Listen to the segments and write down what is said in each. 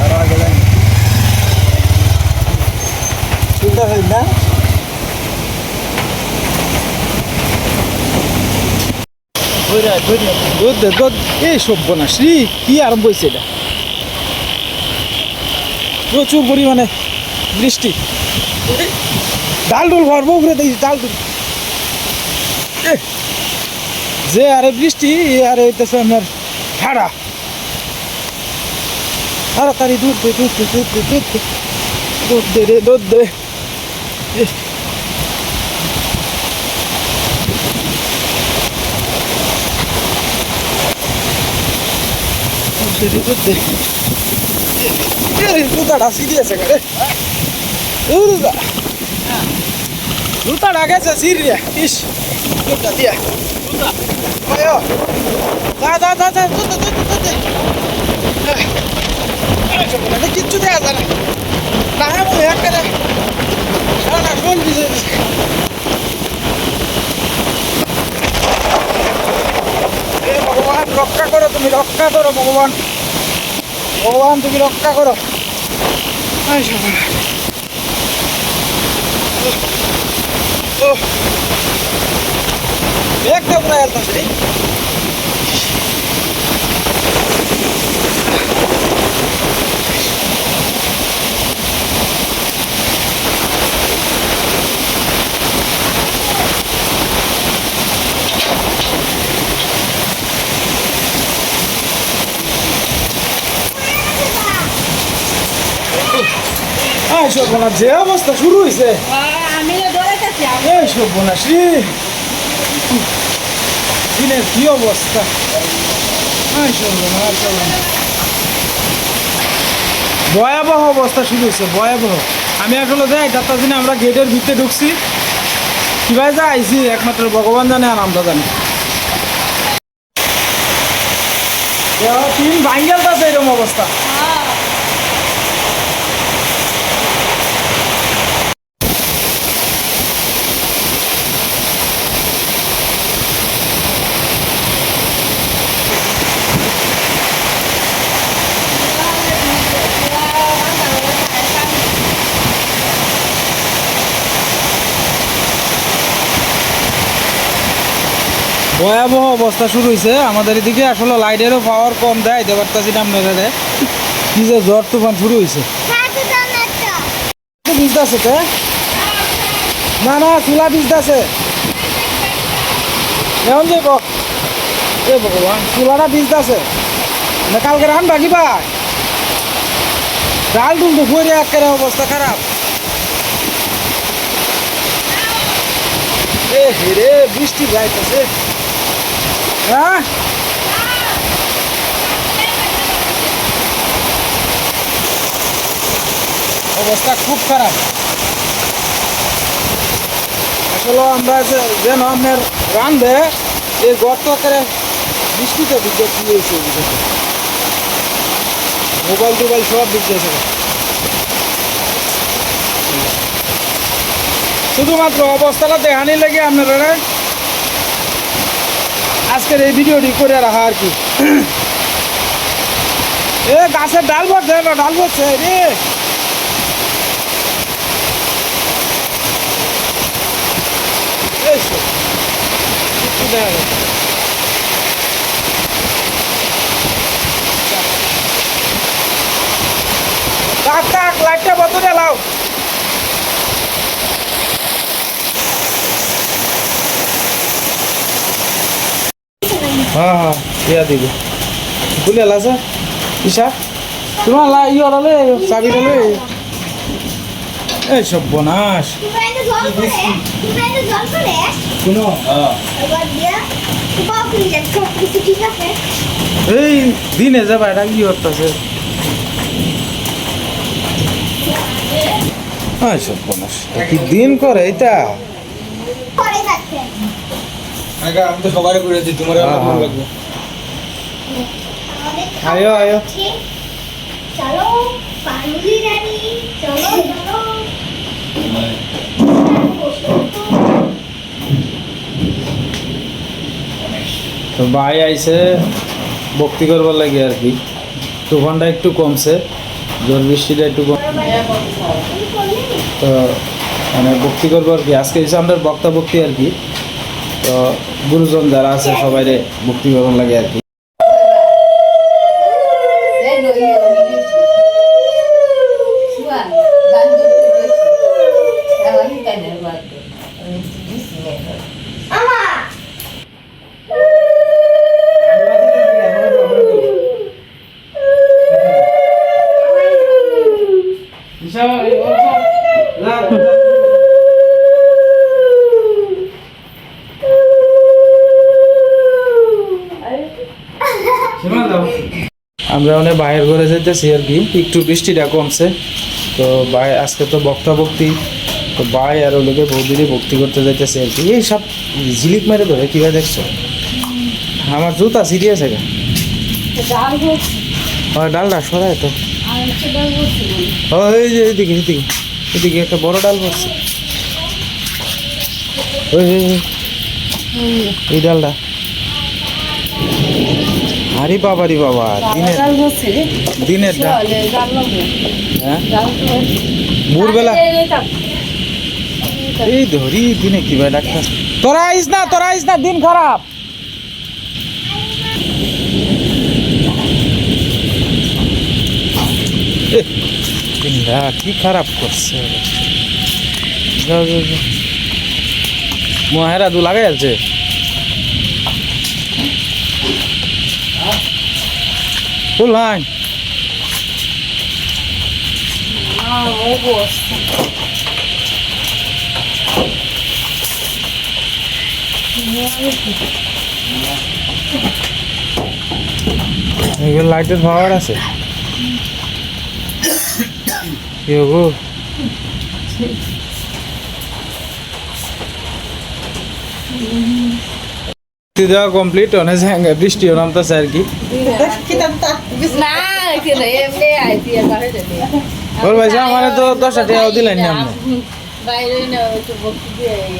আরো আগে যাই সুন্দর হয় না এই সব্যনাশ রে কি আরম্ভ হয়েছে এটা প্রচুর পরিমাণে বৃষ্টি ডাল ডুল ভরবো ঘুরে দেখি ডাল ডুল যে আরে বৃষ্টি আরে হইতেছে আমার ভাড়া তাড়াতাড়ি দুধ দে দুধ দে দুধ দে দুধ দে দুধ দে রে দুধ দে দুধ দে দুধটা সিরিয়াস করে দুধটা দুধটা গেছে সিরিয়া ইস দুধটা দিয়া আয়ো যা যা যা যা দুধ দুধ দুধ দে কিচ্ছু দেওয়া যায় না না এমন একটা সারাটা শোন বিষয় ভগবান রক্ষা করো তুমি রক্ষা করো ভগবান ভগবান তুমি রক্ষা করো একটা প্রায় আসছে সর্বনাশ যে অবস্থা শুরু হয়েছে সর্বনাশ দিনের কি অবস্থা ভয়াবহ অবস্থা শুরু হয়েছে ভয়াবহ আমি আসলে যাই তার দিনে আমরা গেটের ভিতরে ঢুকছি কিভাবে যা আইছি একমাত্র ভগবান জানে আর আমরা জানি তিন ভাঙ্গেল আছে এরকম অবস্থা ভয়াবহ অবস্থা শুরু হয়েছে আমাদের এদিকে আসলে লাইটেরও পাওয়ার কম দেয় দিতে পারতেছি না আপনারা কি যে ঝড় তুফান শুরু হয়েছে ভিজতেছে তো না না চুলা ভিজতেছে এখন যে এ ভগবান চুলাটা ভিজতেছে না কালকে রান্না কি ভাই ডাল ডুল তো ভরে একেবারে অবস্থা খারাপ এ হেরে বৃষ্টি যাইতেছে হ্যাঁ অবস্থা খুব খারাপ আসলে আমরা যেন আপনার রান্ধে এই গর্ত করে বৃষ্টিতে দিকে কি হয়েছে মোবাইল টোবাইল সব দিকে শুধুমাত্র অবস্থাটা দেখানি লেগে আপনারা আজকের এই ভিডিওটি করে রাখা আর কি এ গাছের ডাল ভরছে ডাল ভরছে রে লাইটটা বদলে লাও হ্যাঁ হ্যাঁ ইয়া দিব বলে এলা স্যার ইশা তোমার ইয়ে ওলালে চাবি ডালে এই সব বনাস শুনো এই দিনে যাবা এটা কি করতেছে সব বনাস কি দিন করে এটা আগে আমি তো সবাই করেছি তোমার ভালো লাগবে আয়ো আয়ো চলো পানুলি রানী চলো চলো তো ভাই আইছে ভক্তি করবার লাগে আর কি। তুফানটা একটু কমছে, ঝড় বৃষ্টিটা একটু কম, তো মানে ভক্তি করবো আর কি। আজকে হচ্ছে আমাদের বক্তা ভক্তি আর কি। তো গুরুজন যারা আছে সবাই ভক্তি করবার লাগে আর কি। আমরা অনেক বাইরের ঘরে যেতেছি আর কি, একটু বৃষ্টিটা কমছে। তো ভাই আজকে তো বক্তা ভক্তি, তো ভাই আর ওগুলোকে বৌদিরই ভক্তি করতে যাইতেছে আর কি। এই সব ঝিলিক মেরে ধরে কীভাবে দেখছো? আমার জুতা সিরিয়াস আছে। ডালটা সরাই তো, ওই যে এদিকে এদিকে এদিকে একটা বড় ডাল পড়ছে, ওই এই ডালটা। আরে বাবা রে বাবা, দিনের ডাল। হ্যাঁ ভোরবেলা এই ধরি দিনে কি ভাই ডাক্তার, তোরা আইস না, দিন খারাপ। দিনটা কি খারাপ করছে, মহেরা দু লাগাই আছে। ফুল হাই লাইটের পাওয়ার আছে কি হবো? দেওয়া কমপ্লিট, অনেক জায়গায় বৃষ্টিও নামতেছে আর কি। বল ভাই আমার তো 10টা টাকাও দিলেন না আপনি।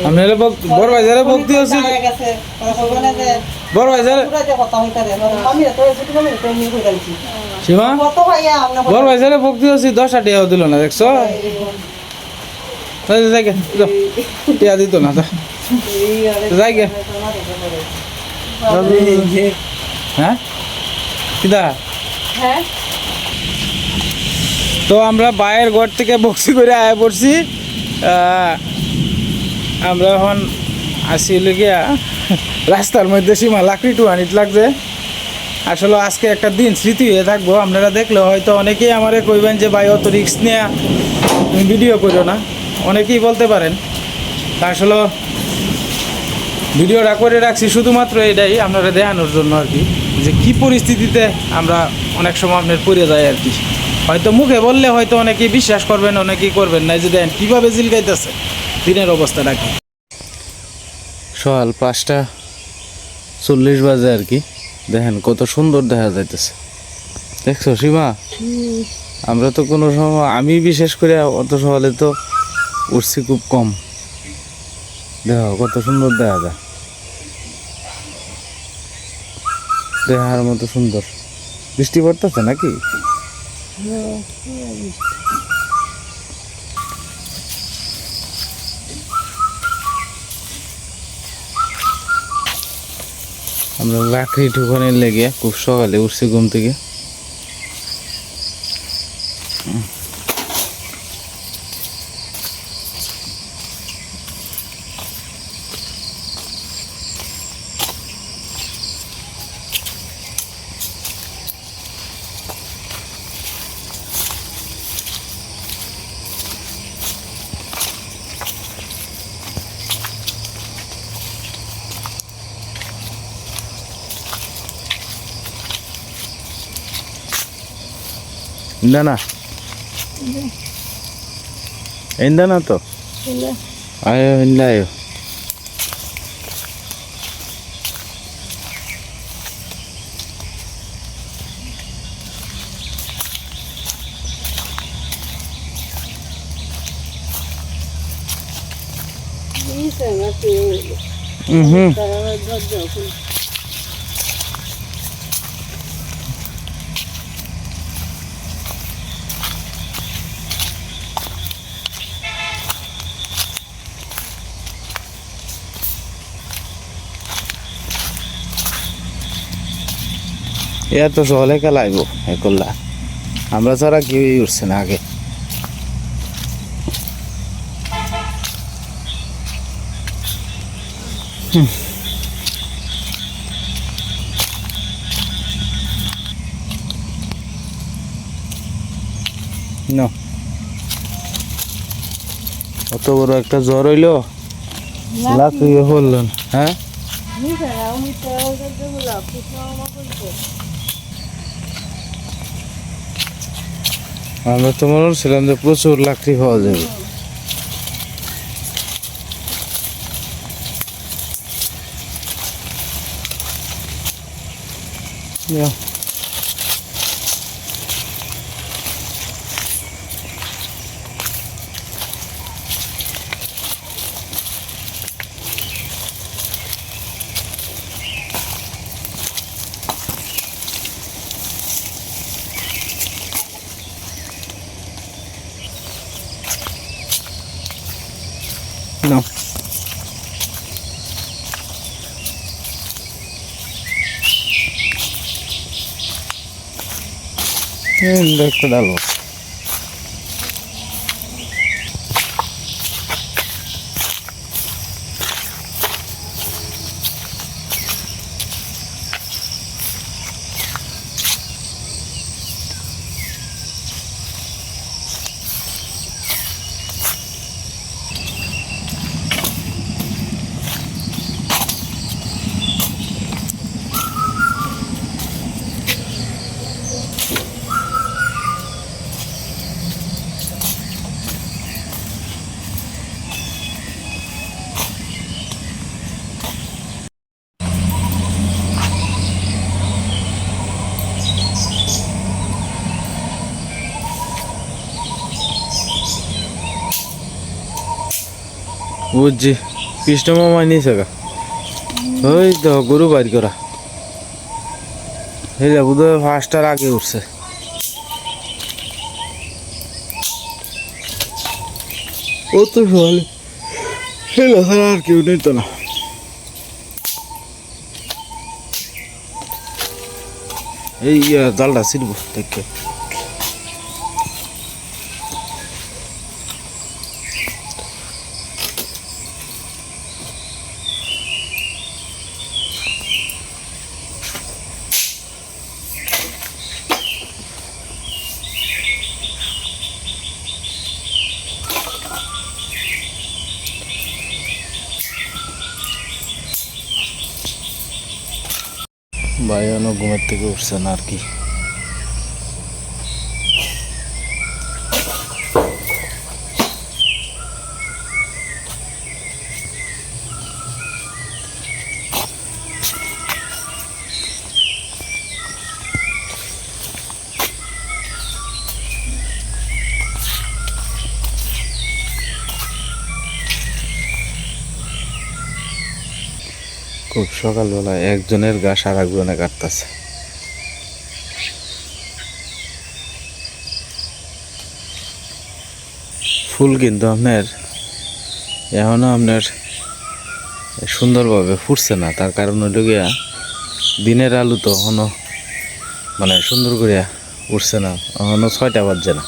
আপনি বড় ভাই যারা ভক্তি হচ্ছে, বড় ভাই যারা সীমা বড় ভাই যারা ভক্তি হচ্ছে 10টা টাকাও দিল না, দেখছো? টিয়া দিত না যাই গে। হ্যাঁ কিদা? তো আমরা বাইরের ঘর থেকে বক্সি করে আয়া পড়ছি। আমরা এখন আসি গিয়া রাস্তার মধ্যে সীমা লাকড়ি টুয়ানিট লাগছে। আসলে আজকে একটা দিন স্মৃতি হয়ে থাকবো। আপনারা দেখলে হয়তো অনেকেই আমারে কইবেন যে ভাই অত রিস্ক নিয়ে তুমি ভিডিও করো না, অনেকেই বলতে পারেন। আসলে ভিডিওটা করে রাখছি শুধুমাত্র এটাই আপনারা দেখানোর জন্য আর কি, যে কী পরিস্থিতিতে আমরা অনেক সময় আপনার পড়ে যাই আর কি। হয়তো মুখে বললে হয়তো অনেকেই বিশ্বাস করবেন, অনেকেই করবেন না। যে দেখেন কীভাবে জিলগাইতেছে, দিনের অবস্থাটা কি। সকাল 5:40 বাজে আর কি। দেখেন কত সুন্দর দেখা যাইতেছে, দেখছো সীমা? আমরা তো কোনো সময়, আমি বিশেষ করে অত সকালে তো উঠছি খুব কম। দেখো কত সুন্দর দেখা যায়, দেখার মতো সুন্দর। বৃষ্টি পড়তেছে নাকি? আমরা লাকড়ি ঠুকানের লেগে খুব সকালে উঠছি ঘুম থেকে। Indana. Indana to. Ayo indayo. এত সহলে খেলাইব এ করলা আমরা ছাড়া কেউই উঠছে না আগে না অত বড় একটা জ্বর হইলো লাফিয়ে হলেন হ্যাঁ আমরা তো মনে হচ্ছিলাম যে প্রচুর লাকড়ি পাওয়া যাবে No. দেখতে ডালবো বুঝছি কৃষ্ণ মামা নিয়েছে গা ওই তো গরু বাড়ি করা এই যা বোধ হয় 5টার আগে উঠছে ও তো সকালে হেলা ছাড়া আর কেউ নেই তো না এই জালটা ছিড়ব দেখে ভাই অনেক ঘুমের থেকে উঠছে না আর কি খুব সকালবেলা একজনের ঘাস আর একজনে কাটতেছে ফুল কিন্তু আপনার এখনো আপনার সুন্দরভাবে ফুটছে না তার কারণ হইল গিয়া দিনের আলু তো এখনো মানে সুন্দর করে উঠছে না এখনো 6টা বাজছে না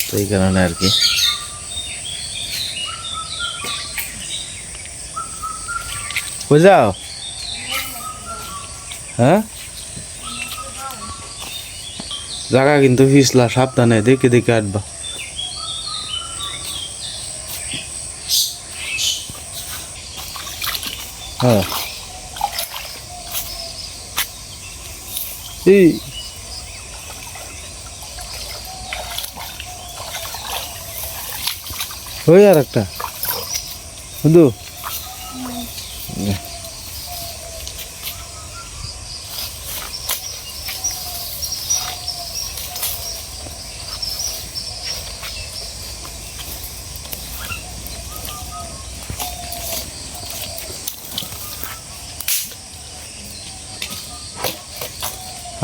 তো এই কারণে আর কি কই যাও হ্যাঁ জায়গা কিন্তু পিছলা সাবধানে দেখে দেখে আটবা হ্যাঁ এই ওই আর একটা বুঝু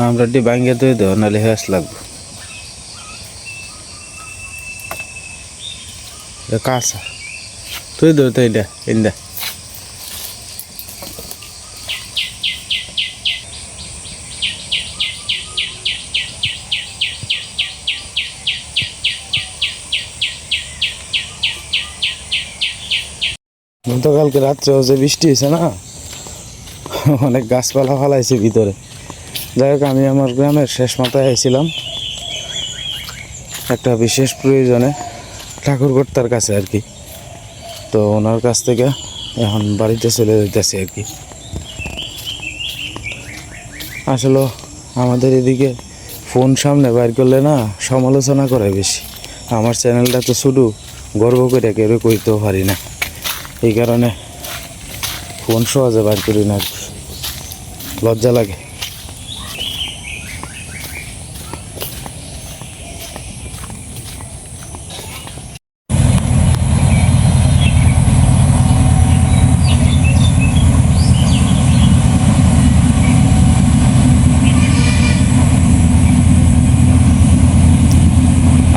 আমরা ডি ভাঙ্গে তুই দেও নাহলে হেস লাগবো কাঁচা তুই দেও তো এটা ইন্দা গতকালকে রাত্রে যে বৃষ্টি হয়েছে না, অনেক গাছপালা ফালাইছে ভিতরে। যাই হোক, আমি আমার গ্রামের শেষ মাথায় আইছিলাম একটা বিশেষ প্রয়োজনে, ঠাকুরকর্তার কাছে আর কি। তো ওনার কাছ থেকে এখন বাড়িতে চলে যেতেছি আর কি। আসলে আমাদের এদিকে ফোন সামনে বাইর করলে না সমালোচনা করে বেশি। আমার চ্যানেলটা তো শুধু গর্ব করে কেউ কইতেও পারি না, এই কারণে ফোন সহজে বাইর করি না আর কি, লজ্জা লাগে।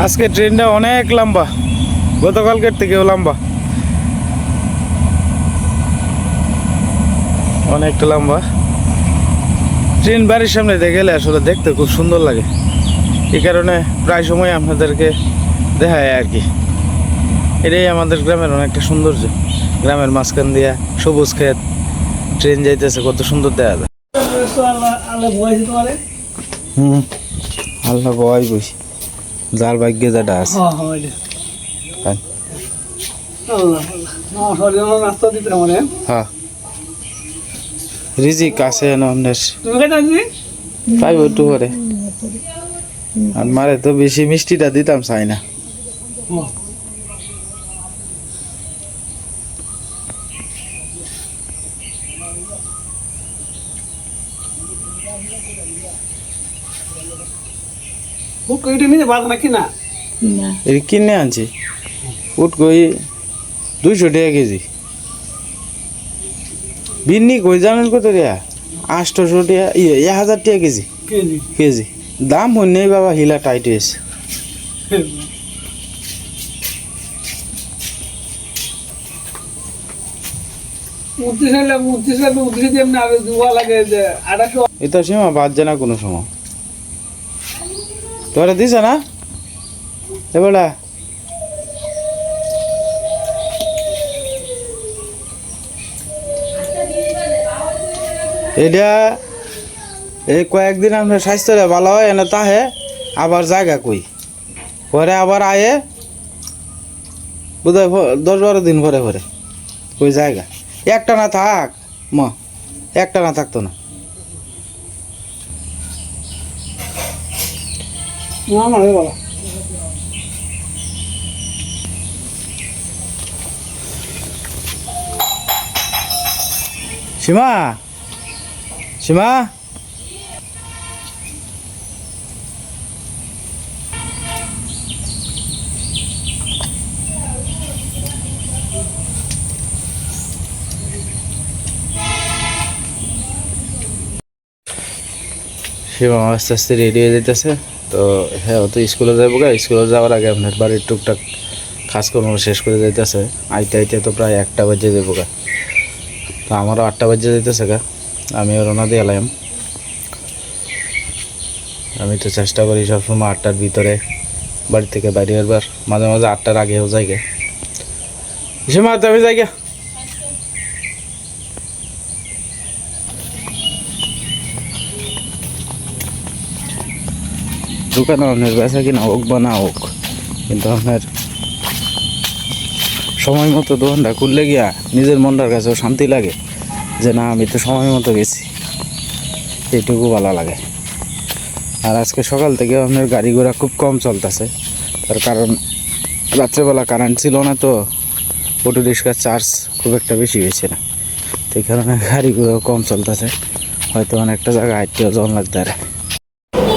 আজকে ট্রেনটা অনেক লম্বা, গতকালকের থেকেও লম্বা, অনেকটা লম্বা। ট্রেন বাড়ির সামনে দিয়ে গেলে আসলে দেখতে খুব সুন্দর লাগে, এই কারণে প্রায় সময় আপনাদেরকে দেখায় আর কি। এটাই আমাদের গ্রামের অনেকটা সৌন্দর্য। গ্রামের মাঝখান দিয়া সবুজ ক্ষেত, ট্রেন যাইতেছে, কত সুন্দর দেখা যায়। আল্লাহ বয় বসি, যার ভাগ্যে যেটা আছে। হ্যাঁ, রিজিক আছে পাইব একটু করে। আর মারে তো বেশি মিষ্টিটা দিতাম চাই না। কিনে আনছি উঠ কই 200 টাকা কেজি। বিন্নি কই জানেন কত রিয়া? 800 টাকা, 1000 টাকা কেজি। কেজি দাম হইনি বাবা, হিলা টাইট হয়েছে। এটা সীমা বাদ যায় না কোনো সময়। তোরা দিছে না এবারে? এটা এই কয়েকদিন আপনার স্বাস্থ্যটা ভালো হয় না, তাহে আবার জায়গা কই পরে আবার আয়ে বোধ হয় 10-12 দিন পরে পরে কই জায়গা। একটা না থাক মা, একটা না থাকতো না। সীমা, সীমা, সীমা আস্তে আস্তে রেডি হয়ে যেতেছে। তো হ্যাঁ, ও তো স্কুলে যাবো গা। স্কুলে যাওয়ার আগে আপনার বাড়ির টুকটাক কাজকর্ম শেষ করে যাইতেছে। আইতে আইতে তো প্রায় 1টা বাজে যাবো গা। তো আমারও 8টা বাজে যাইতেছে গা। আমিও রওনা দিয়ে এলাম। আমি তো চেষ্টা করি সবসময় 8টার ভিতরে বাড়ি থেকে বাইরে বেরবার, মাঝে মাঝে 8টার আগেও যাই গে। সীমা তুমি যাই গে। দোকানে আপনার বেচা কিনা হোক বা না হোক, কিন্তু আপনার সময় মতো দোকানটা খুললে গিয়া নিজের মনটার কাছেও শান্তি লাগে যে না, আমি তো সময় মতো গেছি, এইটুকু ভালো লাগে। আর আজকে সকাল থেকে আপনার গাড়ি ঘোড়া খুব কম চলতেছে, তার কারণ রাত্রেবেলা কারেন্ট ছিল না, তো অটো রিক্সার চার্জ খুব একটা বেশি হয়েছে না, তো এই কারণে গাড়ি ঘোড়াও কম চলতেছে। হয়তো অনেকটা জায়গায় হাঁটতেও জন লাগতে পারে।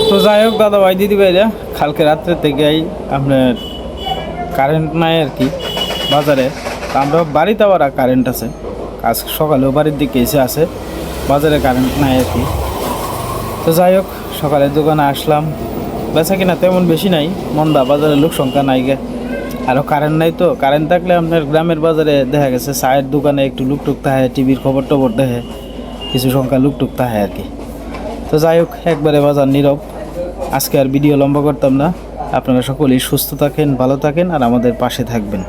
তো যাই হোক দাদা ভাই দিদি ভাইরা, কালকে রাত্রে থেকেই আপনার কারেন্ট নাই আর কি বাজারে। আমরা বাড়িতে আবার কারেন্ট আছে, আজ সকালেও বাড়ির দিকে এসে আছে, বাজারে কারেন্ট নাই আর কি। তো যাই হোক, সকালের দোকানে আসলাম, বেচা কিনা তেমন বেশি নাই, মন্দা, বাজারে লোক সংখ্যা নাই গে। আরও কারেন্ট নাই, তো কারেন্ট থাকলে আপনার গ্রামের বাজারে দেখা গেছে চায়ের দোকানে একটু লুকটুক থাকে, টিভির খবর টবর দেখে কিছু সংখ্যা লুকটুক থাকে আর কি। তো যাই হোক, একবারে বাজার নীরব। আজকে আর ভিডিও লম্বা করতাম না। আপনারা সকলেই সুস্থ থাকেন, ভালো থাকেন আর আমাদের পাশে থাকবেন।